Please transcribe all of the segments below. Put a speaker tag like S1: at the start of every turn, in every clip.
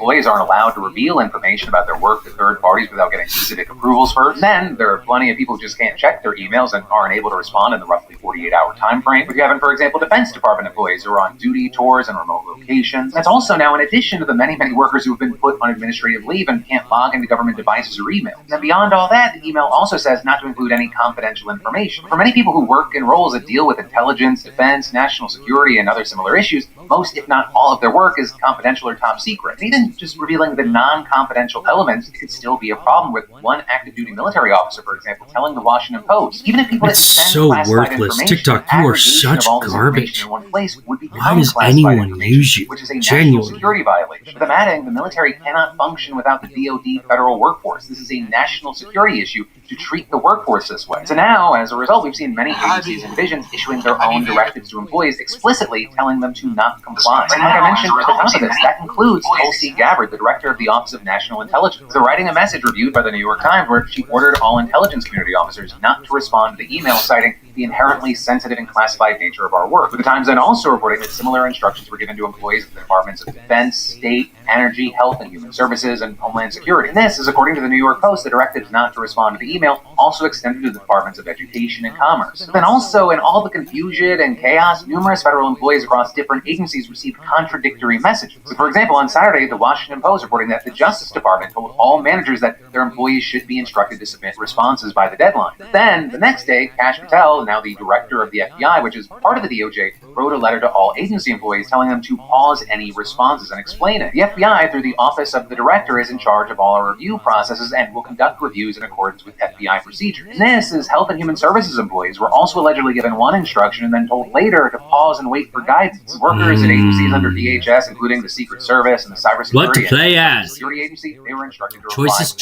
S1: employees aren't allowed to reveal information about their work to third parties without getting specific approvals first. Then there are plenty of people who just can't check their emails and aren't able to respond in the roughly 48-hour time frame. If you have, for example, Defense Department employees who are on duty, tours, and remote locations. That's also now in addition to the many workers who have been put on administrative leave and can't log into government devices or emails. And beyond all that, the email also says not to include any confidential information. For many people who work in roles that deal with intelligence, defense, national security, and other similar issues, most, if not all, of their work is confidential or top secret. And even just revealing the non-confidential elements, it could still be a problem, with one active duty military officer, for example, telling the Washington Post, even if people
S2: It's so worthless. TikTok, you are such garbage. Why does anyone use you?
S1: Which is a national security violation. With them adding, the military cannot function without the DoD federal workforce. This is a national security issue to treat the workforce this way. So now, as a result, we've seen many agencies and divisions issuing their own directives to employees, explicitly telling them to not comply. And like I mentioned at the top of this, that includes Tulsi Gabbard, the director of the Office of National Intelligence. They're writing a message reviewed by the New York Times where she ordered all intelligence community officers not to respond to the email, citing the inherently sensitive and classified nature of our work. With the Times then also reporting that similar instructions were given to employees of the Departments of Defense, State, Energy, Health and Human Services, and Homeland Security. And this is according to the New York Post. The directives not to respond to the email also extended to the Departments of Education and Commerce. Then also, in all the confusion and chaos, numerous federal employees across different agencies received contradictory messages. So, for example, on Saturday, the Washington Post reporting that the Justice Department told all managers that their employees should be instructed to submit responses by the deadline. Then, the next day, Kash Patel, now the director of the FBI, which is part of the DOJ, wrote a letter to all agency employees telling them to pause any responses and explain it. The FBI, through the Office of the Director, is in charge of all our review processes and will conduct reviews in accordance with FBI procedures. And this is Health and Human Services employees were also allegedly given one instruction and then told later to pause and wait for guidance. Workers at agencies under DHS, including the Secret Service and the Cybersecurity
S2: What to play as?
S1: Security Agency, they were instructed to
S2: Choices,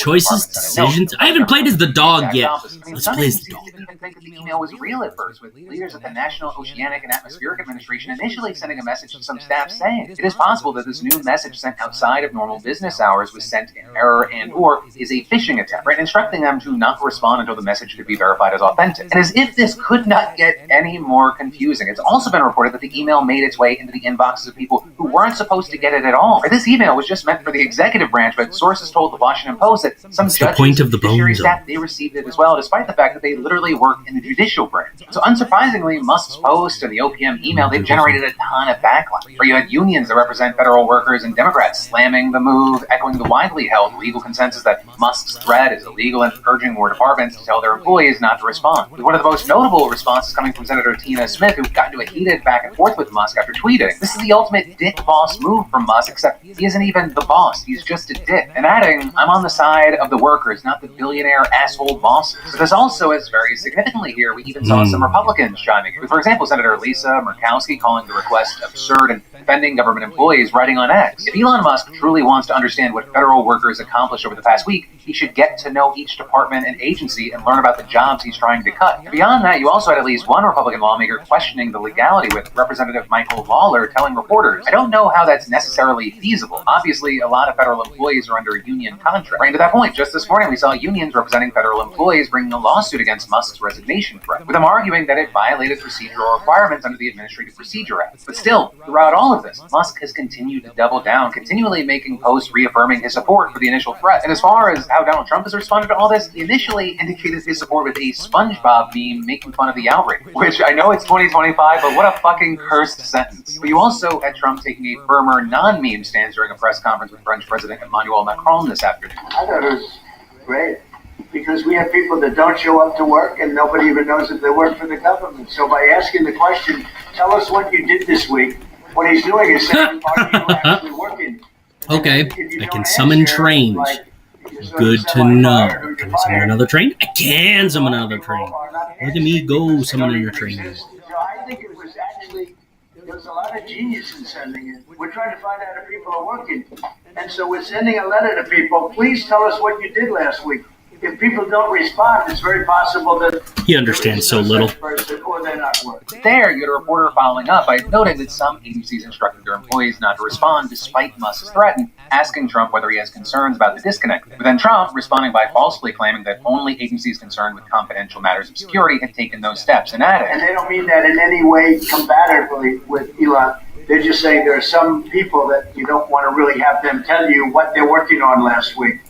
S2: decisions. I haven't played as the dog yet. Let's play as the dog.
S1: Didn't even think that the email was real at first, with leaders at the National Oceanic and Atmospheric Administration initially sending a message to some staff saying it is possible that this new message sent outside of normal business hours was sent in error and or is a phishing attempt, right? Instructing them to not respond until the message could be verified as authentic. And as if this could not get any more confusing, it's also been reported that the email made its way into the inboxes of people who weren't supposed to get it at all. Right? This email was just meant for the executive branch, but sources told the Washington Post that some judges and judiciary staff, they received it as well, despite the fact that they literally work in the judicial branch. So unsurprisingly, Musk's post and the OPM email, they've generated a ton of backlash. Where you had unions that represent federal workers and Democrats slamming the move, echoing the widely held legal consensus that Musk's threat is illegal and urging more departments to tell their employees not to respond. With one of the most notable responses coming from Senator Tina Smith, who got into a heated back and forth with Musk after tweeting, "This is the ultimate dick boss move from Musk, except he isn't even the boss, he's just a dick." And adding, "I'm on the side of the workers, not the billionaire asshole bosses." But this also is very significantly here, we even saw some Republicans chiming in. For example, Senator Lisa Murkowski calling the request absurd and defending government employees, writing on X, "If Elon Musk truly wants to understand what federal workers accomplished over the past week, he should get to know each department and agency and learn about the jobs he's trying to cut." And beyond that, you also had at least one Republican lawmaker questioning the legality, with Representative Michael Lawler telling reporters, "I don't know how that's necessarily feasible. Obviously, a lot of federal employees are under union contract." Right to that point, just this morning, we saw unions representing federal employees bringing a lawsuit against Musk's resignation threat, with them arguing that it violated procedural requirements under the Administrative Procedure Act. But still, throughout all of this, Musk has continued to double down, continually making posts reaffirming his support for the initial threat. And as far as how Donald Trump has responded to all this, he initially indicated his support with a SpongeBob meme making fun of the outrage, which I know it's 2025, but what a fucking cursed sentence. But you also had Trump taking a firmer non-meme stance during a press conference with French President Emmanuel Macron this afternoon.
S3: I thought it was great, because we have people that don't show up to work and nobody even knows if they work for the government. So by asking the question, "Tell us what you did this week," what he's doing is saying, "Are you actually working?"
S2: Okay, I can summon trains. Good to know. Can I summon another train? I can summon another train. Look at me go summoning a train.
S3: I think it was actually, there was a lot of genius in sending it. We're trying to find out if people are working. And so we're sending a letter to people, "Please tell us what you did last week." if people don't respond, it's very possible that
S2: He understands so little.
S3: person or they're not working.
S1: There, you had a reporter following up by noting that some agencies instructed their employees not to respond despite Musk's threat, asking Trump whether he has concerns about the disconnect. But then Trump responding by falsely claiming that only agencies concerned with confidential matters of security had taken those steps, and added,
S3: And they don't mean that in any way combatively with Elon. They're just saying there are some people that you don't want to really have them tell you what they're working on last week.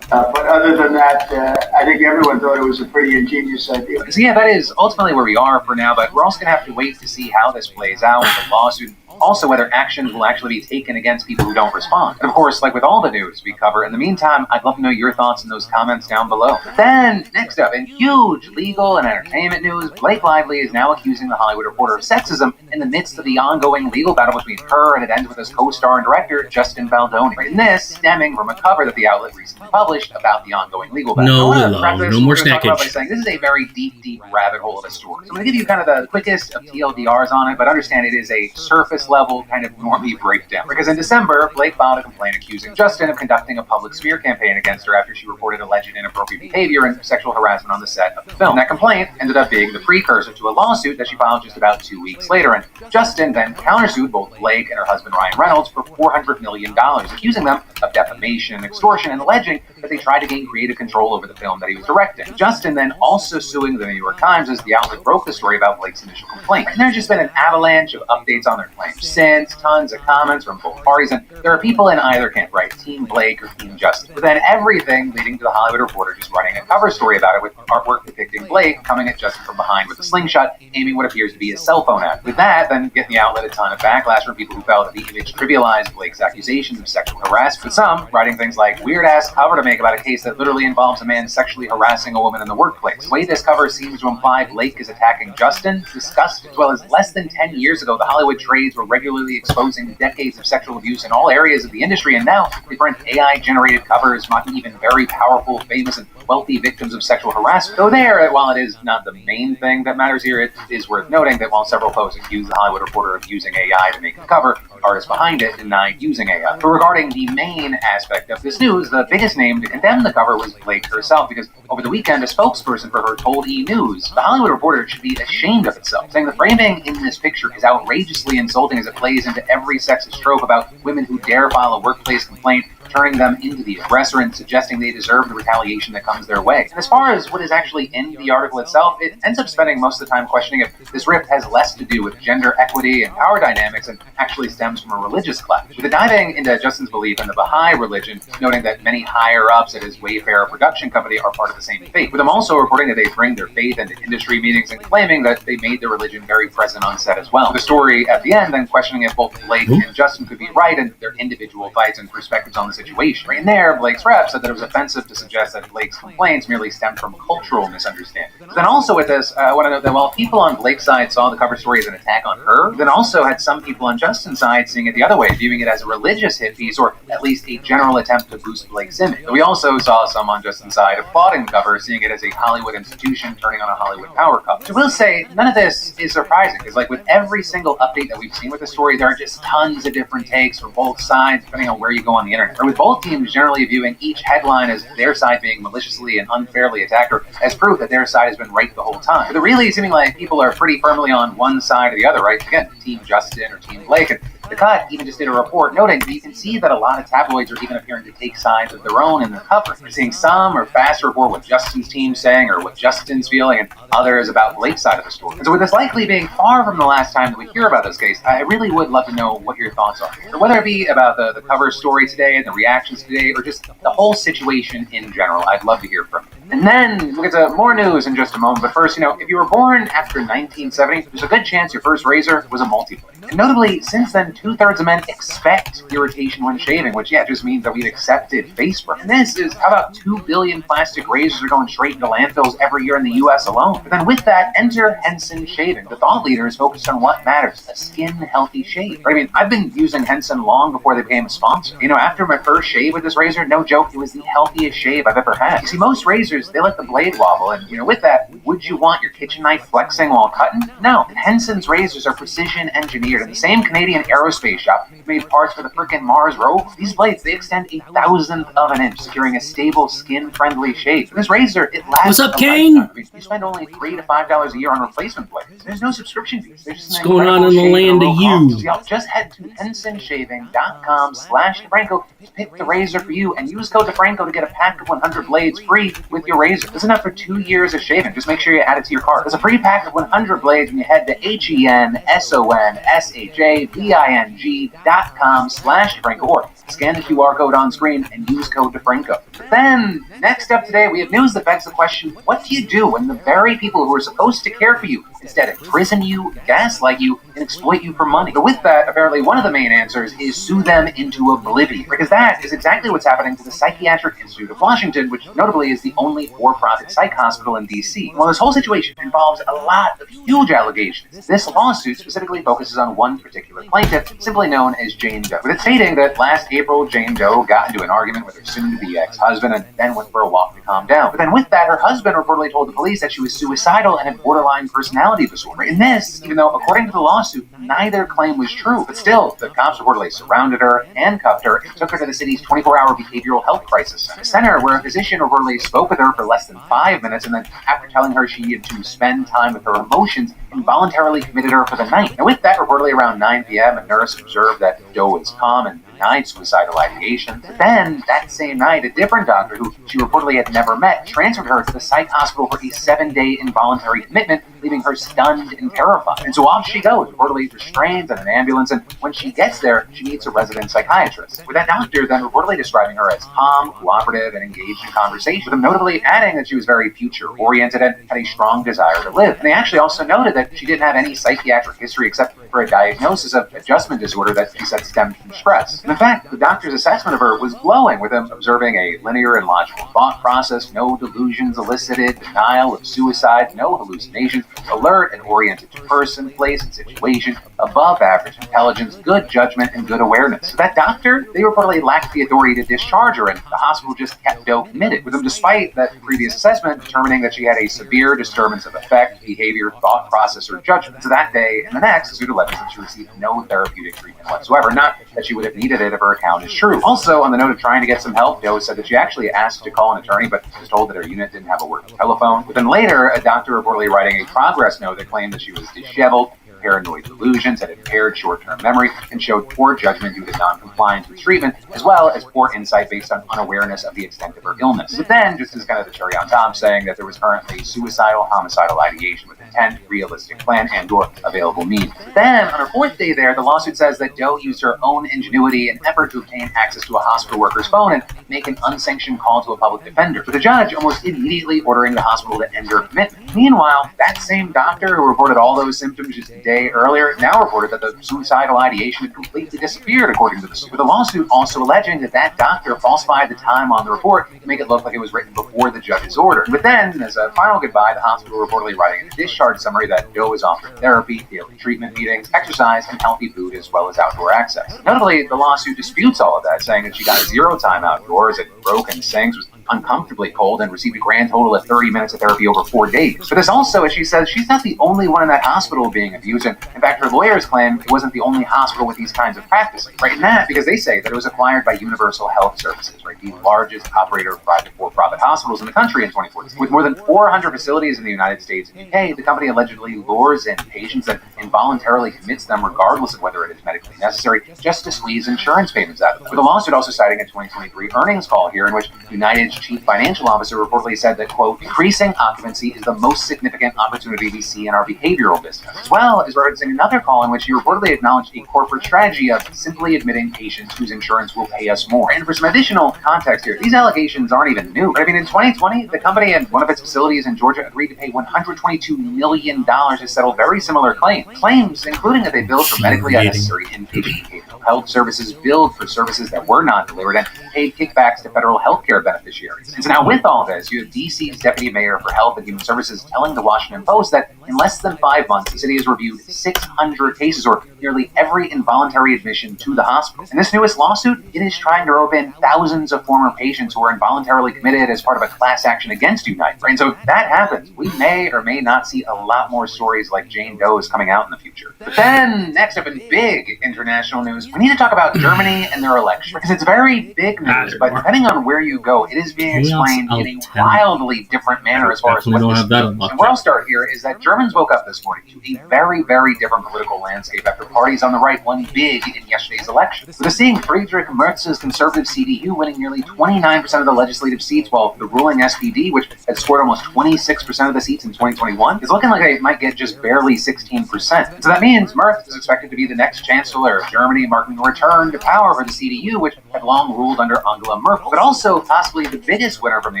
S3: But other than that, I think everyone thought it was a pretty ingenious idea.
S1: So yeah, that is ultimately where we are for now, but we're also going to have to wait to see how this plays out with the lawsuit. Also, whether actions will actually be taken against people who don't respond. And of course, like with all the news we cover, in the meantime, I'd love to know your thoughts in those comments down below. Then, next up, in huge legal and entertainment news, Blake Lively is now accusing The Hollywood Reporter of sexism in the midst of the ongoing legal battle between her and it ends with his co-star and director, Justin Baldoni. And this stemming from a cover that the outlet recently published about the ongoing legal battle.
S2: No more snackage.
S1: This is a very deep rabbit hole of a story. So I'm going to give you kind of the quickest of TLDRs on it, but understand it is a surface level kind of normie breakdown. Because in December, Blake filed a complaint accusing Justin of conducting a public smear campaign against her after she reported alleged inappropriate behavior and sexual harassment on the set of the film. That complaint ended up being the precursor to a lawsuit that she filed just about 2 weeks later, and Justin then countersued both Blake and her husband Ryan Reynolds for $400 million, accusing them of defamation, extortion, and alleging that they tried to gain creative control over the film that he was directing. Justin then also suing the New York Times as the outlet broke the story about Blake's initial complaint. And there's just been an avalanche of updates on their claims since, tons of comments from both parties, and there are people in either camp, right? Team Blake or Team Justin. But then everything leading to The Hollywood Reporter just running a cover story about it with artwork depicting Blake coming at Justin from behind with a slingshot, aiming what appears to be his cell phone at. With that, then getting the outlet a ton of backlash from people who felt that the image trivialized Blake's accusations of sexual harassment, with some writing things like, weird-ass cover to make about a case that literally involves a man sexually harassing a woman in the workplace. The way this cover seems to imply Blake is attacking Justin, disgusting. As well as less than 10 years ago, the Hollywood trades were regularly exposing decades of sexual abuse in all areas of the industry, and now they print AI-generated covers mocking even very powerful, famous, and wealthy victims of sexual harassment. Though there, while it is not the main thing that matters here, it is worth noting that while several posts accuse The Hollywood Reporter of using AI to make the cover, artists behind it denied using AI. But regarding the main aspect of this news, the biggest name to condemn the cover was Blake herself, because over the weekend, a spokesperson for her told E! News, The Hollywood Reporter should be ashamed of itself, saying the framing in this picture is outrageously insulting as it plays into every sexist trope about women who dare file a workplace complaint, turning them into the aggressor and suggesting they deserve the retaliation that comes their way. And as far as what is actually in the article itself, it ends up spending most of the time questioning if this rift has less to do with gender equity and power dynamics and actually stems from a religious clash. With it diving into Justin's belief in the Baha'i religion, noting that many higher-ups at his Wayfarer production company are part of the same faith, with them also reporting that they bring their faith into industry meetings and claiming that they made their religion very present on set as well. The story at the end then questioning if both Blake and Justin could be right in their individual fights and perspectives on the situation. Right in there, Blake's rep said that it was offensive to suggest that Blake's complaints merely stemmed from cultural misunderstanding. But then also with this, I want to note that while people on Blake's side saw the cover story as an attack on her, then also had some people on Justin's side seeing it the other way, viewing it as a religious hit piece or at least a general attempt to boost Blake's image. But we also saw some on Justin's side applauding the cover, seeing it as a Hollywood institution turning on a Hollywood power couple. So I will say, none of this is surprising, because like with every single update that we've seen with the story, there are just tons of different takes from both sides, depending on where you go on the internet. Or with both teams generally viewing each headline as their side being maliciously and unfairly attacked, or as proof that their side has been right the whole time. But it really seeming like people are pretty firmly on one side or the other, right? Again, Team Justin or Team Blake. And The Cut even just did a report noting that you can see that a lot of tabloids are even appearing to take sides of their own in the cover. We're seeing some are fast to report what Justin's team's saying or what Justin's feeling, and others about Blake's side of the story. And so with this likely being far from the last time that we hear about this case, I really would love to know what your thoughts are. Or whether it be about the cover story today and the reactions today, or just the whole situation in general. I'd love to hear from you. And then we'll get to more news in just a moment. But first, if you were born after 1970, there's a good chance your first razor was a multi-blade. And notably, since then, 2/3 of men expect irritation when shaving, which, just means that we've accepted face burn. And this is, how about 2 billion plastic razors are going straight into landfills every year in the U.S. alone? But then with that, enter Henson Shaving. The thought leader is focused on what matters, a skin-healthy shave. I mean, I've been using Henson long before they became a sponsor. After my first shave with this razor, no joke, it was the healthiest shave I've ever had. You see, most razors razors, they let the blade wobble, and with that, would you want your kitchen knife flexing while cutting? No. Henson's razors are precision engineered, and the same Canadian aerospace shop made parts for the frickin' Mars rover. These blades, they extend 1,000th of an inch, securing a stable, skin-friendly shave. This razor, it lasts.
S2: What's up, Kane?
S1: You spend only $3 to $5 a year on replacement blades. There's no subscription fees. There's just
S2: What's going on in the land of you?
S1: So y'all just head to hensonshaving.com/DeFranco to pick the razor for you and use code DeFranco to get a pack of 100 blades free with your razor. This is enough for 2 years of shaving. Just make sure you add it to your cart. There's a free pack of 100 blades when you head to hensonshaving.com/DeFranco or scan the QR code on screen and use code DeFranco. But then, next up today, we have news that begs the question, what do you do when the very people who are supposed to care for you instead imprison you, gaslight you, and exploit you for money? But with that, apparently one of the main answers is sue them into oblivion, because that is exactly what's happening to the Psychiatric Institute of Washington, which notably is the only for-profit psych hospital in D.C. While this whole situation involves a lot of huge allegations, this lawsuit specifically focuses on one particular plaintiff, simply known as Jane Doe, with it stating that last April, Jane Doe got into an argument with her soon-to-be ex-husband and then went for a walk to calm down. But then with that, her husband reportedly told the police that she was suicidal and had borderline personality disorder. In this, even though according to the lawsuit, neither claim was true, but still, the cops reportedly surrounded her, handcuffed her, and took her to the city's 24-hour behavioral health crisis center, where a physician reportedly spoke with her for less than 5 minutes, and then after telling her she needed to spend time with her emotions, involuntarily committed her for the night. And with that, reportedly around 9 p.m., a nurse observed that Doe was calm and denied suicidal ideation. But then, that same night, a different doctor who she reportedly had never met transferred her to the psych hospital for a 7-day involuntary commitment, leaving her stunned and terrified. And so off she goes, reportedly restrained in an ambulance, and when she gets there, she meets a resident psychiatrist, with that doctor then reportedly describing her as calm, cooperative, and engaged in conversation, with him notably adding that she was very future-oriented and had a strong desire to live. And they actually also noted that she didn't have any psychiatric history except for a diagnosis of adjustment disorder that she said stemmed from stress. And in fact, the doctor's assessment of her was glowing, with him observing a linear and logical thought process, no delusions elicited, denial of suicide, no hallucinations, alert and oriented to person, place, and situation, above average intelligence, good judgment, and good awareness. So that doctor, they reportedly lacked the authority to discharge her, and the hospital just kept Doe committed, with them despite that previous assessment determining that she had a severe disturbance of affect, behavior, thought process, or judgment. So that day and the next, the suit alleges that she received no therapeutic treatment whatsoever, not that she would have needed it if her account is true. Also, on the note of trying to get some help, Doe said that she actually asked to call an attorney, but was told that her unit didn't have a working telephone. But then later, a doctor reportedly writing a progress note that claimed that she was disheveled, paranoid delusions, had impaired short-term memory, and showed poor judgment due to non-compliance with treatment, as well as poor insight based on unawareness of the extent of her illness. But then, just as kind of the cherry on top, saying that there was currently suicidal, homicidal ideation with intent, realistic plan, and/or available means. But then, on her 4th day there, the lawsuit says that Doe used her own ingenuity in effort to obtain access to a hospital worker's phone and make an unsanctioned call to a public defender, with the judge almost immediately ordering the hospital to end her commitment. Meanwhile, that same doctor who reported all those symptoms just a day earlier now reported that the suicidal ideation had completely disappeared, according to the suit, with the lawsuit also alleging that that doctor falsified the time on the report to make it look like it was written before the judge's order. But then, as a final goodbye, the hospital reportedly writing a discharge summary that Doe was offered therapy, daily treatment meetings, exercise, and healthy food, as well as outdoor access. Notably, the lawsuit disputes all of that, saying that she got 0 time outdoors, had broken sinks, was uncomfortably cold, and received a grand total of 30 minutes of therapy over 4 days. But this also, as she says, she's not the only one in that hospital being abused, and in fact, her lawyers claim it wasn't the only hospital with these kinds of practices, right? And that because they say that it was acquired by Universal Health Services, right, the largest operator of private for-profit hospitals in the country in 2014. With more than 400 facilities in the United States and UK, the company allegedly lures in patients and involuntarily commits them regardless of whether it is medically necessary, just to squeeze insurance payments out of them. With the lawsuit also citing a 2023 earnings call here in which United's chief financial officer reportedly said that, quote, increasing occupancy is the most significant opportunity we see in our behavioral business, as well as referencing another call in which he reportedly acknowledged a corporate strategy of simply admitting patients whose insurance will pay us more. And for some additional context here, these allegations aren't even new. But I mean, in 2020, the company and one of its facilities in Georgia agreed to pay $122 million to settle very similar claims. Claims including that they billed for medically unnecessary inpatient behavioral health services, billed for services that were not delivered, and paid kickbacks to federal health care beneficiaries. beneficiaries. And so now with all this, you have DC's Deputy Mayor for Health and Human Services telling the Washington Post that in less than 5 months, the city has reviewed 600 cases, or nearly every involuntary admission to the hospital. In this newest lawsuit, it is trying to rope in thousands of former patients who were involuntarily committed as part of a class action against Unite. Right? And so if that happens, we may or may not see a lot more stories like Jane Doe's coming out in the future. But then, next up in big international news, we need to talk about Germany and their election, because it's very big news, but depending on where you go, it is being explained in a wildly different manner as far as what this means. And where I'll start here is that Germans woke up this morning to a very, very different political landscape after parties on the right won big in yesterday's election. With seeing Friedrich Merz's conservative CDU winning nearly 29% of the legislative seats, while the ruling SPD, which had scored almost 26% of the seats in 2021, is looking like it might get just barely 16%. So that means Merz is expected to be the next chancellor of Germany, marking a return to power for the CDU, which had long ruled under Angela Merkel, but also possibly the biggest winner from the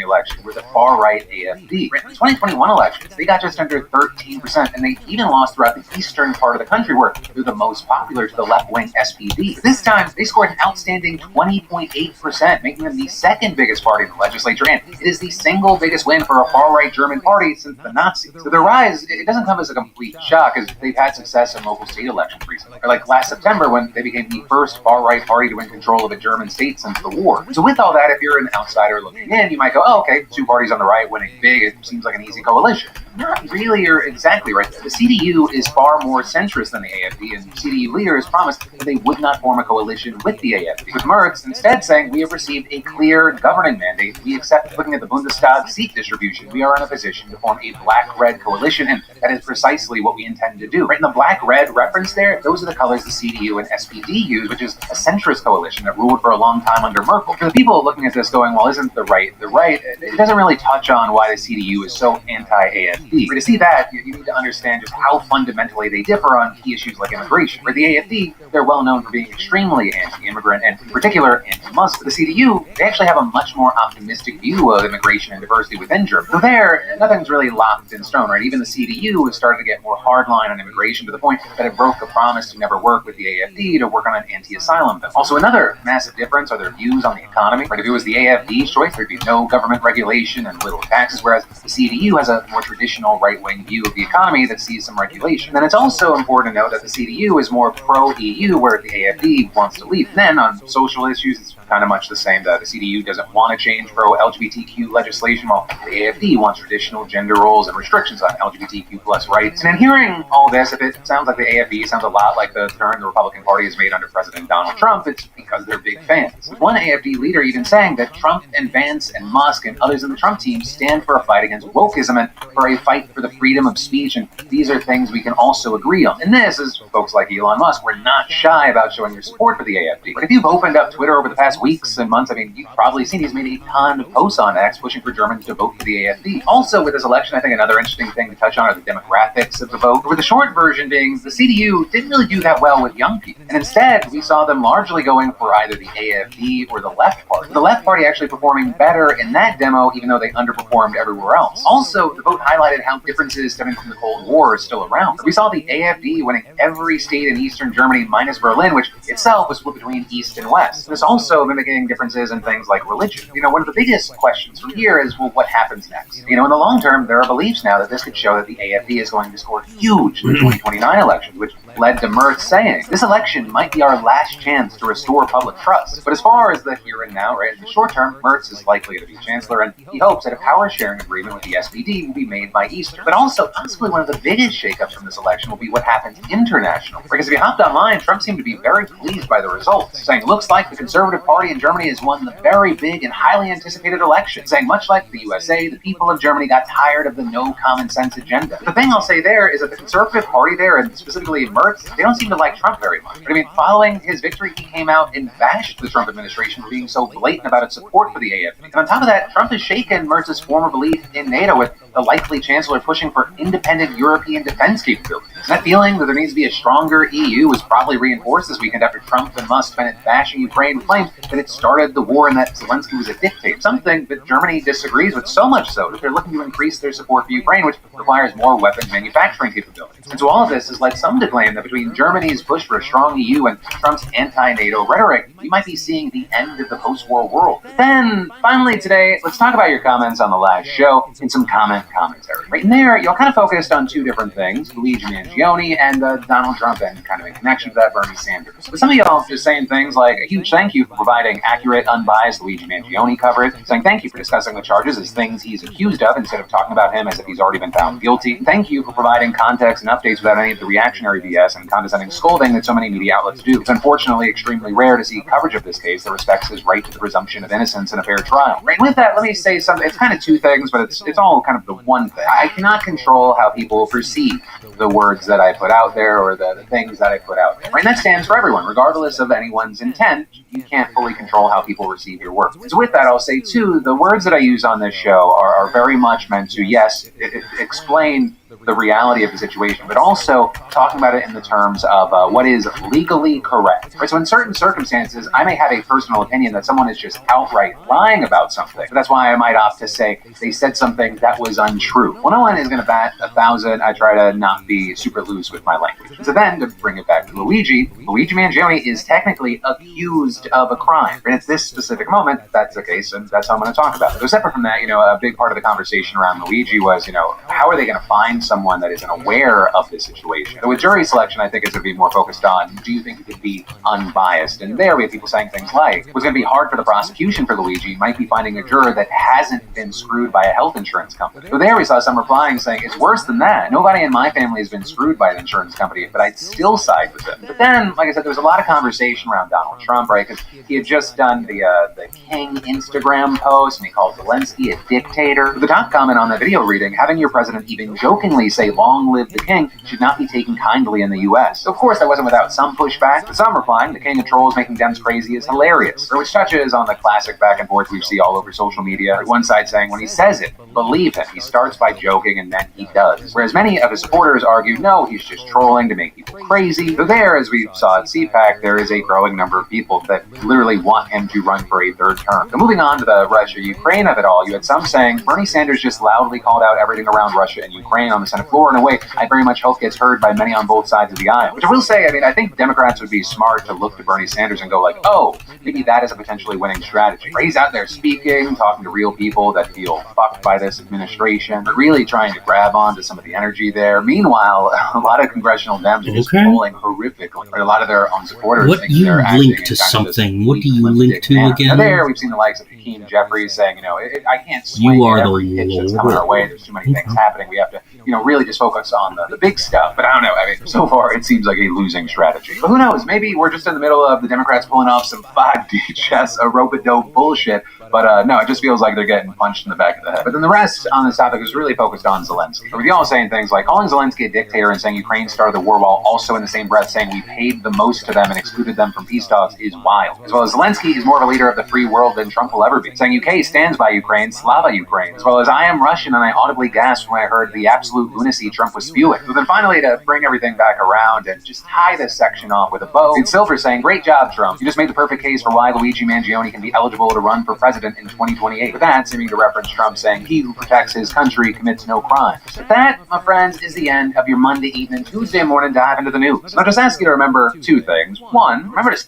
S1: election were the far-right AfD. In the 2021 elections, they got just under 13%, and they even lost throughout the eastern part of the country, where they're the most popular to the left-wing SPD. This time, they scored an outstanding 20.8%, making them the second biggest party in the legislature, and it is the single biggest win for a far-right German party since the Nazis. So their rise, it doesn't come as a complete shock, as they've had success in local state elections recently. Or like last September, when they became the first far-right party to win control of a German state since the war. So with all that, if you're an outsider looking in, you might go, oh, okay, 2 parties on the right winning big, it seems like an easy coalition. Not really, or exactly right. The CDU is far more centrist than the AfD, and CDU leaders promised that they would not form a coalition with the AfD. With Merz instead saying, we have received a clear governing mandate. We accept looking at the Bundestag seat distribution. We are in a position to form a black-red coalition, and that is precisely what we intend to do. Right in the black-red reference there, those are the colors the CDU and SPD use, which is a centrist coalition that ruled for a long time under Merkel. For the people looking at this going, well, isn't the right the right? It doesn't really touch on why the CDU is so anti-AfD. But to see that, you need to understand just how fundamentally they differ on key issues like immigration. For the AfD, they're well known for being extremely anti-immigrant, and in particular, anti-Muslim. The CDU, they actually have a much more optimistic view of immigration and diversity within Germany. So there, nothing's really locked in stone, right? Even the CDU has started to get more hardline on immigration to the point that it broke a promise to never work with the AfD to work on an anti-asylum bill. Also, another massive difference are their views on the economy. Right? If it was the AfD's choice, there'd be no government regulation and little taxes, whereas the CDU has a more traditional right-wing view of the economy that sees some regulation. And it's also important to note that the CDU is more pro-EU, where the AfD wants to leave. And then on social issues, it's kind of much the same. The CDU doesn't want to change pro-LGBTQ legislation, while the AfD wants traditional gender roles and restrictions on LGBTQ plus rights. And in hearing all this, if it sounds like the AfD sounds a lot like the turn the Republican Party has made under President Donald Trump, it's because they're big fans. With one AfD leader even saying that Trump and Vance and Musk and others in the Trump team stand for a fight against wokeism and for a fight for the freedom of speech, and these are things we can also agree on. And this is folks like Elon Musk. We're not shy about showing your support for the AfD. But if you've opened up Twitter over the past weeks and months, I mean, you've probably seen he's made a ton of posts on X pushing for Germans to vote for the AfD. Also, with this election, I think another interesting thing to touch on are the demographics of the vote. With the short version being, the CDU didn't really do that well with young people. And instead, we saw them largely going for either the AfD or the Left Party. The Left Party actually performing better in that demo, even though they underperformed everywhere else. Also, the vote highlighted how differences stemming from the Cold War are still around. We saw the AfD winning every state in eastern Germany minus Berlin, which itself was split between East and West. There's also mimicking differences in things like religion. One of the biggest questions from here is, well, what happens next? In the long term, there are beliefs now that this could show that the AfD is going to score huge in the 2029 elections, which led to Merz saying, this election might be our last chance to restore public trust. But as far as the here and now, right, in the short term, Merz is likely to be chancellor, and he hopes that a power-sharing agreement with the SPD will be made by Easter. But also, possibly one of the biggest shakeups from this election will be what happens international. Because if you hopped online, Trump seemed to be very pleased by the results, saying, looks like the Conservative Party in Germany has won the very big and highly anticipated election, saying much like the USA, the people of Germany got tired of the no common sense agenda. But the thing I'll say there is that the Conservative Party there, and specifically Merz, they don't seem to like Trump very much. But following his victory, he came out and bashed the Trump administration for being so blatant about its support for the AfD. And on top of that, Trump has shaken Merz's former belief in NATO, with the likely chancellor pushing for independent European defense capabilities. That feeling that there needs to be a stronger EU was probably reinforced this weekend after Trump and Musk spent it bashing Ukraine, claimed that it started the war and that Zelensky was a dictator, something that Germany disagrees with, so much so that they're looking to increase their support for Ukraine, which requires more weapons manufacturing capabilities. And so all of this has led some to claim that between Germany's push for a strong EU and Trump's anti-NATO rhetoric, we might be seeing the end of the post-war world. But then, finally today, let's talk about your comments on the last show in some commentary. Right in there, you all kind of focused on two different things, Luigi Mangione and Donald Trump, and kind of in connection to that, Bernie Sanders. But some of y'all just saying things like, a huge thank you for providing accurate, unbiased Luigi Mangione coverage, saying thank you for discussing the charges as things he's accused of instead of talking about him as if he's already been found guilty. Thank you for providing context and updates without any of the reactionary BS and condescending scolding that so many media outlets do. It's unfortunately extremely rare to see coverage of this case that respects his right to the presumption of innocence in a fair trial. Right, with that, let me say something. It's kind of two things, but it's all kind of the one thing. I cannot control how people perceive the words that I put out there or the things that I put out there. Right, and that stands for everyone, regardless of anyone's intent. You can't fully control how people receive your words. So with that, I'll say, too, the words that I use on this show are very much meant to, yes, explain the reality of the situation, but also talking about it in the terms of what is legally correct. Right? So in certain circumstances, I may have a personal opinion that someone is just outright lying about something. But that's why I might opt to say they said something that was untrue. Well, no one is going to bat 1,000. I try to not be super loose with my language. So then, to bring it back to Luigi Mangione is technically accused of a crime. And at this specific moment, that's the case, and that's how I'm going to talk about it. So separate from that, a big part of the conversation around Luigi was, how are they going to find someone that isn't aware of this situation? So with jury selection, I think it's going to be more focused on, do you think you could be unbiased? And there we have people saying things like, what's going to be hard for the prosecution for Luigi might be finding a juror that hasn't been screwed by a health insurance company. So there we saw some replying saying, it's worse than that. Nobody in my family has been screwed by an insurance company, but I'd still side with them. But then, like I said, there was a lot of conversation around Donald Trump, right? Because he had just done the King Instagram post, and he called Zelensky a dictator. The top comment on the video reading, having your president even jokingly say, long live the king, should not be taken kindly in the U.S. So of course, that wasn't without some pushback, but some replying, the king of trolls making Dems crazy is hilarious. Which touches on the classic back and forth we see all over social media. One side saying, when he says it, believe him. He starts by joking and then he does. Whereas many of his supporters argue, no, he's just trolling to make people crazy. So there, as we saw at CPAC, there is a growing number of people that literally want him to run for a third term. So moving on to the Russia-Ukraine of it all, you had some saying, Bernie Sanders just loudly called out everything around Russia and Ukraine on the Senate floor in a way I very much hope gets heard by many on both sides of the aisle. Which I will say, I think Democrats would be smart to look to Bernie Sanders and go like, oh, maybe that is a potentially winning strategy. He's out there speaking, talking to real people that feel fucked by this administration, but really trying to grab onto some of the energy there. Meanwhile, a lot of congressional Dems are just polling horrifically. Or a lot of their own supporters
S2: what
S1: think
S2: you
S1: they're
S2: link to something? What do you link to
S1: manner.
S2: again?
S1: Now there, we've seen the likes of Hakeem Jeffries saying, I can't swing
S2: You are
S1: every
S2: the
S1: pitch that's coming our way. There's too many things happening. We have to, really just focus on the big stuff. But I don't know. So far, it seems like a losing strategy. But who knows? Maybe we're just in the middle of the Democrats pulling off some 5D chess, a rope-a-dope bullshit. But no, it just feels like they're getting punched in the back of the head. But then the rest on this topic is really focused on Zelensky. With y'all saying things like calling Zelensky a dictator and saying Ukraine started the war while also in the same breath saying we paid the most to them and excluded them from peace talks is wild. As well as Zelensky is more of a leader of the free world than Trump will ever be. Saying UK stands by Ukraine, Slava Ukraine. As well as I am Russian and I audibly gasped when I heard the absolute lunacy Trump was spewing. So then finally, to bring everything back around and just tie this section off with a bow, Reed Silver saying, great job, Trump. You just made the perfect case for why Luigi Mangione can be eligible to run for president in 2028. With that, seeming to reference Trump saying he who protects his country commits no crime. But that, my friends, is the end of your Monday evening, Tuesday morning dive into the news. I'll just ask you to remember two things. One, remember to...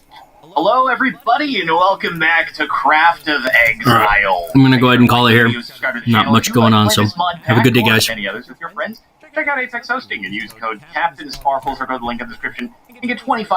S4: Hello, everybody, and welcome back to Craft of Exile.
S2: I'm going to go ahead and call it here. Not much going on, so have a good day, guys.
S4: Any others with your friends? Check out Apex Hosting and use code CaptainSparkles or go to the link in the description and get 25